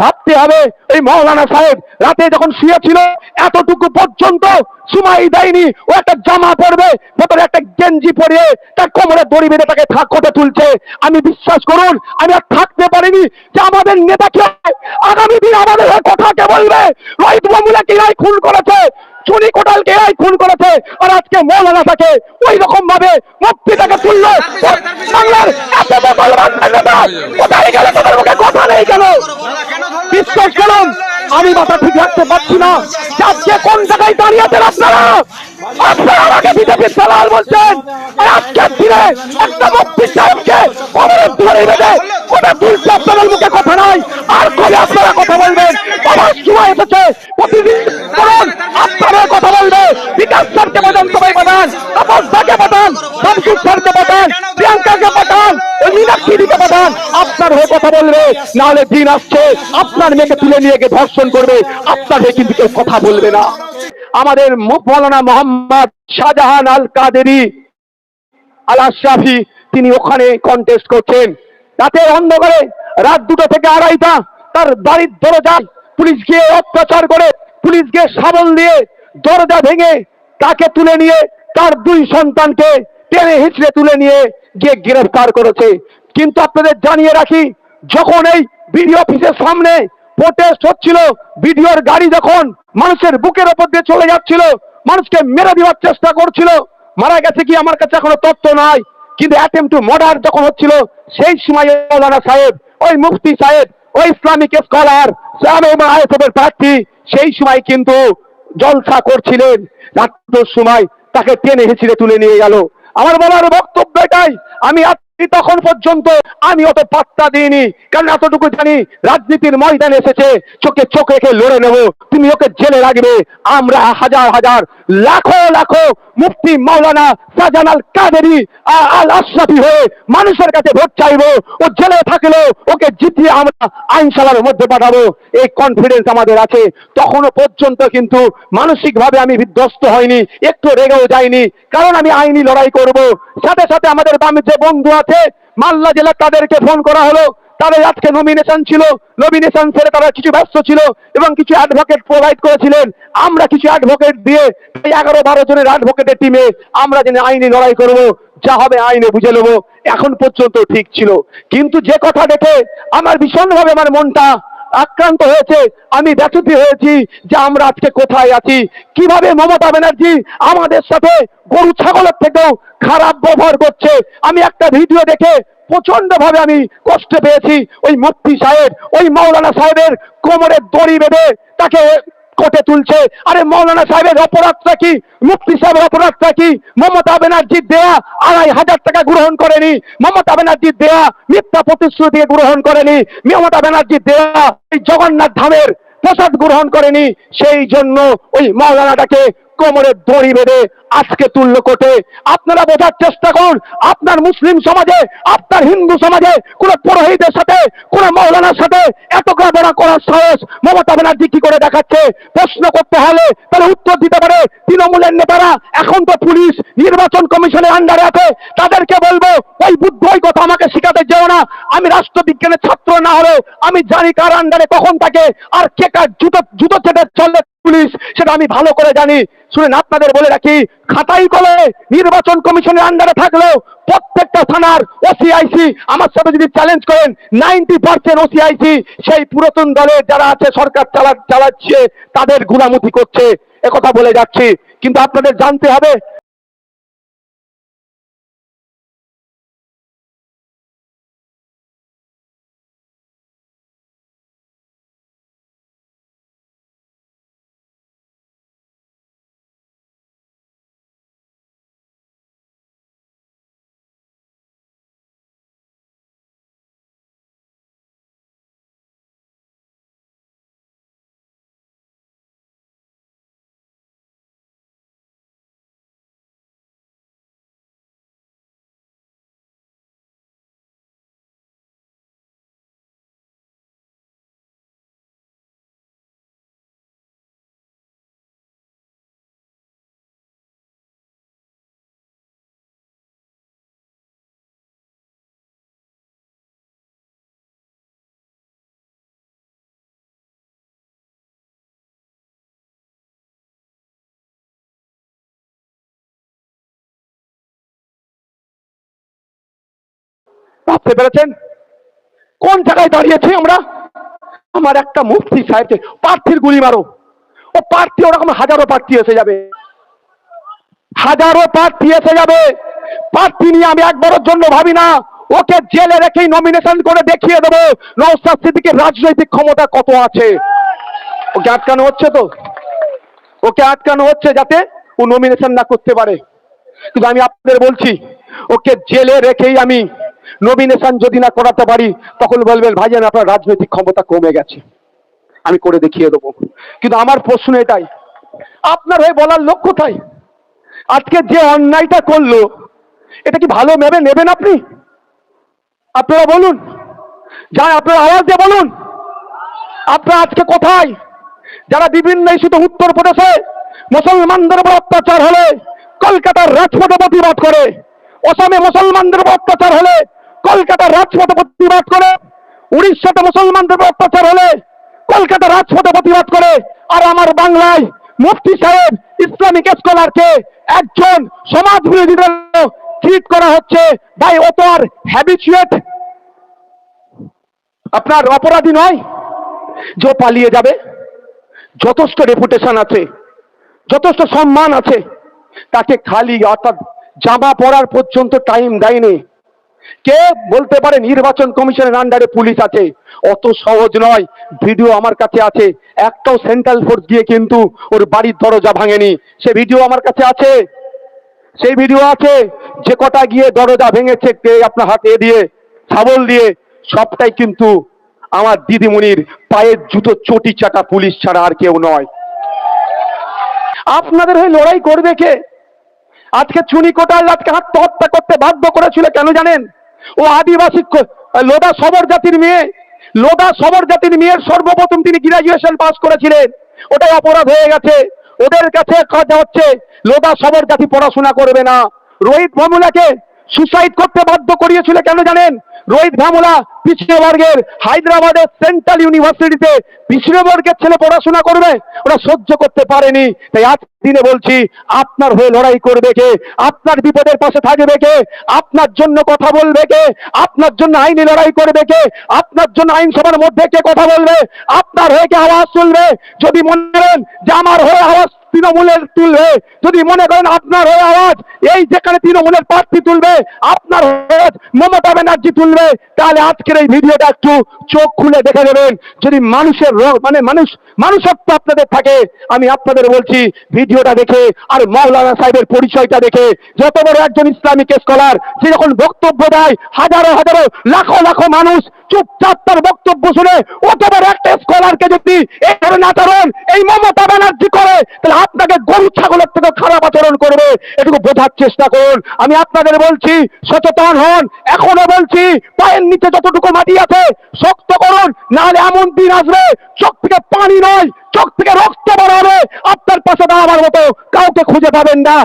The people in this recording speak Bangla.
ভাবতে হবে এই মৌলানা সাহেব রাতে যখন শুয়েছিল এতটুকু পর্যন্ত সময় দেয়নি। ও একটা জামা পরবে, ভেতরে একটা গেঞ্জি পরিয়ে তার কোমরে দড়ি বেঁধে তাকে কোটে তুলছে। আমি বিশ্বাস করুন, আমি আর থাকতে পারিনি যে আমাদের নেতাকে আগামী দিন আমাদের কথাকে বলবে রোহিত মামুলাকে এরাই খুন করেছে, চুরি কোটালকে এরাই খুন করেছে। আর আজকে মৌলানাটাকে ওই রকম ভাবে মুক্তিটাকে তুললো। বাংলার এত মুসলমান নেতা কোথায় গেল? তাদের মুখে কথা নেই কেন? বিশ্বাস করুন, আমি মাথা ঠিক রাখতে পারছি না যে আজকে কোন জায়গায় দাঁড়িয়ে আছেন আপনারা। আপনারা আমাকে বিজেপির দালাল বলছেন, আর আজকের দিনে একটা মুক্তি সাহেবকে কবরের ধরে বেঁধে কোথা তুলছে, আপনাদের মুখে কথা নাই। আর কবে আপনারা কথা বলবেন? আমার সময় এসেছে। প্রতিদিন বলুন আপনারা কথা বলবে। বিকাশ স্যারকে পাঠান, সবাই পাঠান, তাপস দাকে পাঠান, শামসুর স্যারকে পাঠান, প্রিয়াঙ্কাকে পাঠান, ওই মীনাক্ষীকে পাঠান। আপনার হয়ে কথা বলবে। নাহলে দিন আসছে আপনার মেয়েকে তুলে নিয়ে গিয়ে ধর্ষণ করবে, আপনার হয়ে কিন্তু কেউ কথা বলবে না। আমাদের মৌলানা মোহাম্মদ শাহজাহান আল কাদেরি আল আশরাফি তিনি ওখানে কন্টেস্ট করছেন। রাতে অন্ধকারে রাত 2টা থেকে 2:30টা তার বাড়ির দরজায় পুলিশ গিয়ে অত্যাচার করে, পুলিশ গিয়ে শাবল দিয়ে দরজা ভেঙে তাকে তুলে নিয়ে তার 2 সন্তানকে টেনে হিঁচড়ে তুলে নিয়ে গিয়ে গ্রেফতার করেছে। কিন্তু আপনাদের জানিয়ে রাখি, যখন এই বিডিও অফিসের সামনে প্রোটেস্ট হচ্ছিল, বিডিওর গাড়ি যখন মানুষের বুকের ওপর দিয়ে চলে যাচ্ছিল, মানুষকে মেরে দেওয়ার চেষ্টা করছিল, মারা গেছে কি আমার কাছে এখনো তথ্য নাই, কিন্তু অ্যাটেম্প টু মার্ডার যখন হচ্ছিল সেই সময় মৌলানা সাহেব, ওই মুফতি সাহেব, ওই ইসলামিক স্কলার আইএসএফের প্রার্থী সেই সময় কিন্তু জলসা করছিলেন। রাত্রের সময় তাকে টেনে হিঁচড়ে তুলে নিয়ে গেল। আমার বলার বক্তব্য এটাই, আমি তখন পর্যন্ত আমি অত পাত্তা দিইনি, কারণ এতটুকু জানি রাজনীতির ময়দানে এসেছে, চোখে চোখ রেখে লড়ে নেব। তুমি ওকে জেলে রাখবে, আমরা হাজার হাজার লাখো লাখো মুফতি মাওলানা শাহজাহান আল কাদেরি আল আশরাফি হয়ে মানুষের কাছে ভোট চাইবো। ও জেলে থাকলেও ওকে জিতিয়ে আমরা আইনশালার মধ্যে পাঠাবো, এই কনফিডেন্স আমাদের আছে। তখনও পর্যন্ত কিন্তু মানসিক ভাবে আমি বিধ্বস্ত হয়নি, একটু রেগেও যাইনি, কারণ আমি আইনি লড়াই করব। সাথে সাথে আমাদের বামে যে বন্ধু আছে মালদা জেলা, তাদেরকে ফোন করা হলো। তাদের আজকে নমিনেশন ছিল, নমিনেশন ছেড়ে তারা কিছু ব্যস্ত ছিল এবং কিছু অ্যাডভোকেট প্রোভাইড করেছিলেন। আমরা কিছু অ্যাডভোকেট দিয়ে এই 11-12 জনের অ্যাডভোকেটের টিমে আমরা যেন আইনি লড়াই করব, যা হবে আইনে বুঝে নেবো। এখন পর্যন্ত ঠিক ছিল, কিন্তু যে কথা দেখে আমার ভীষণভাবে আমার মনটা আক্রান্ত হয়েছে, আমি ব্যথিত হয়েছি যে আমরা আজকে কোথায় আছি, কিভাবে মমতা ব্যানার্জি আমাদের সাথে গরু ছাগলের থেকেও খারাপ ব্যবহার করছে। আমি একটা ভিডিও দেখে প্রচন্ড ভাবে আমি কষ্ট পেয়েছি। ওই মুফতি সাহেব ওই মাওলানা সাহেবের কোমরে দড়ি বেঁধে তাকে কোটে তুলছে। আরে মাওলানা সাহেবের অপরাধটা কি? মুফতি সাহেবের অপরাধটা কি? মমতা ব্যানার্জির দেয়া 2,500 টাকা গ্রহণ করেনি, মমতা ব্যানার্জির দেয়া মিথ্যা প্রতিশ্রুতি গ্রহণ করেনি, মমতা ব্যানার্জির দেয়া এই জগন্নাথ ধামের প্রসাদ গ্রহণ করেনি। সেই জন্য ওই মাওলানাটাকে কোমরে দড়ি বেঁধে আজকে তুলল কোটে। আপনারা বোঝার চেষ্টা করুন, আপনার মুসলিম সমাজে, আপনার হিন্দু সমাজে কোন পুরোহিতের সাথে, কোন মাওলানার সাথে এত ঘটনা করার সাহস মমতা ব্যানার্জি কি করে দেখাচ্ছে? প্রশ্ন করতে হলে তাহলে উত্তর দিতে পারে তৃণমূলের নেতারা। এখন তো পুলিশ নির্বাচন কমিশনের আন্ডারে আছে, তাদেরকে বলবো ওই বুদ্ধ ওই কথা আমাকে শিখাতে যেও না। আমি রাষ্ট্রবিজ্ঞানের ছাত্র না হলেও আমি জানি কার আন্ডারে কখন থাকে আর কে কার জুতো জুতো চেটে চলে পুলিশ, সেটা আমি ভালো করে জানি। শুনেন, আপনাদের বলে রাখি, খাতাই কলে নির্বাচন কমিশনের আন্ডারে থাকলেও প্রত্যেকটা থানার ওসিআইসি আমার সাথে যদি চ্যালেঞ্জ করেন 90% ওসিআইসি সেই পুরাতন দলের যারা আছে, সরকার চালাচ্ছে, তাদের গুলামতি করছে, একথা বলে যাচ্ছি। কিন্তু আপনাদের জানতে হবে ভাবতে পেরেছেন কোন জায়গায় দাঁড়িয়েছি আমরা? আমার একটা মুফতি সাহেবকে প্রার্থীর গুলি মারো, ও প্রার্থী ওরকম হাজারো প্রার্থী এসে যাবে, হাজারো প্রার্থী এসে যাবে। প্রার্থী নিয়ে আমি একবারের জন্য ভাবি না। ওকে জেলে রেখেই নমিনেশন করে দেখিয়ে দেবো নওশাদ সিদ্দিকীর রাজনৈতিক ক্ষমতা কত আছে। ওকে আটকানো হচ্ছে তো, ওকে আটকানো হচ্ছে যাতে ও নমিনেশন না করতে পারে। কিন্তু আমি আপনাদের বলছি, ওকে জেলে রেখেই আমি নমিনেশন যদি না করাতে পারি, তখন বলবেন ভাইজান আপনার রাজনৈতিক ক্ষমতা কমে গেছে, আমি করে দেখিয়ে দেবো। কিন্তু আমার প্রশ্ন এটাই, আপনার হয়ে বলার লোক কোথায়? আজকে যে অন্যায়টা করলো, এটা কি ভালো ভেবে নেবেন আপনি? আপনারা বলুন, যাই আপনারা আওয়াজ দিয়ে বলুন, আপনারা আজকে কোথায়? যারা বিভিন্ন ইস্যুতে উত্তরপ্রদেশে মুসলমানদের উপর অত্যাচার হলে কলকাতার রাজপথে প্রতিবাদ করে, অসমে মুসলমানদের উপর অত্যাচার হলে কলকাতার রাজপথে প্রতিবাদ করে, উড়িষ্যাতে মুসলমানদের উপর অত্যাচার হলে কলকাতার রাজপথে প্রতিবাদ করে, আর আমার বাংলায় মুফতি সাহেব ইসলামিক স্কলারকে একজন সমাজ বিরোধীদের ট্রিট করা হচ্ছে। ভাই ও তো আর হ্যাবিচুয়েট আপনার অপরাধী নয় যে পালিয়ে যাবে। যথেষ্ট রেপুটেশন আছে, যথেষ্ট সম্মান আছে, তাকে খালি অর্থাৎ জামা পরার পর্যন্ত টাইম দেয়নি। কে বলতে পারে নির্বাচন কমিশনের আন্ডারে পুলিশ আছে? অত সহজ নয়। ভিডিও আমার কাছে আছে, একটাও সেন্ট্রাল ফোর্স গিয়ে কিন্তু ওর বাড়ির দরজা ভাঙেনি। সে ভিডিও আমার কাছে আছে, সেই ভিডিও আছে। যে কটা গিয়ে দরজা ভেঙেছে আপনার হাতে দিয়ে শাবল দিয়ে, সবটাই কিন্তু আমার দিদিমণির পায়ের জুতো চটি চাটা পুলিশ ছাড়া আর কেউ নয়। আপনাদের হয়ে লড়াই করবে কে? আজকে চুনি কোটাল আজকে আত্মহত্যা করতে বাধ্য করেছিল কেন জানেন? ও আদিবাসী লোধা সবর জাতির মেয়ে, লোধা সবর জাতির মেয়ের সর্বপ্রথম তিনি গ্রাজুয়েশন পাস করেছিলেন। ওটাই অপরাধ হয়ে গেছে। ওদের কাছে কথা হচ্ছে লোধা সবর জাতি পড়াশোনা করবে না। রোহিত ভ্যামুলাকে সুসাইড করতে বাধ্য করিয়েছিল কেন জানেন? রোহিত ভ্যামুলা পিছড়ে বর্গের, হায়দ্রাবাদের সেন্ট্রাল ইউনিভার্সিটিতে পিছড়ে বর্গের ছেলে পড়াশোনা করবে, ওরা সহ্য করতে পারেনি। তাই আজ দিনে বলছি, আপনার হয়ে লড়াই করবে কে? আপনার বিপদের পাশে থাকবে কে? আপনার জন্য কথা বলবে কে? আপনার জন্য আইনি লড়াই করবে কে? আপনার জন্য আইনসভার মধ্যে কে কথা বলবে? আপনার হয়ে কে আওয়াজ তুলবে? যদি মনে করেন যে আমার হয়ে আওয়াজ তৃণমূলের তুলবে, যদি মনে করেন আপনার হয়ে আওয়াজ এই যেখানে তৃণমূলের প্রার্থী তুলবে, আপনার হয়ে মমতা ব্যানার্জি তুলবে, তাহলে আজকের এই ভিডিওটা একটু চোখ খুলে দেখে নেবেন। যদি মানুষের মানুষত্ব আপনাদের থাকে, আমি আপনাদের বলছি ভিডিওটা দেখে আর মাওলানা সাহেবের পরিচয়টা দেখে, যত বড় একজন ইসলামিক স্কলার, সে যখন বক্তব্য দেয় হাজারো হাজারো লাখো লাখো মানুষ চুপচাপ তার বক্তব্য শুনে, অত বড় একটা স্কলারকে যদি এই ধরনের আচরণ এই মমতা ব্যানার্জি করে, তাহলে আপনাকে গরু ছাগলের থেকে খারাপ আচরণ করবে। এটুকু বোঝার চেষ্টা করুন। আমি আপনাদের বলছি সচেতন হন। এখনো বলছি পায়ের নিচে যতটুকু মাটি আছে শক্ত করুন, নাহলে এমন দিন আসবে চোখ থেকে পানি নয়, চোখ থেকে রক্ত বের হবে। আপনার পাশে দাঁড়াবার মতো কাউকে খুঁজে পাবেন না।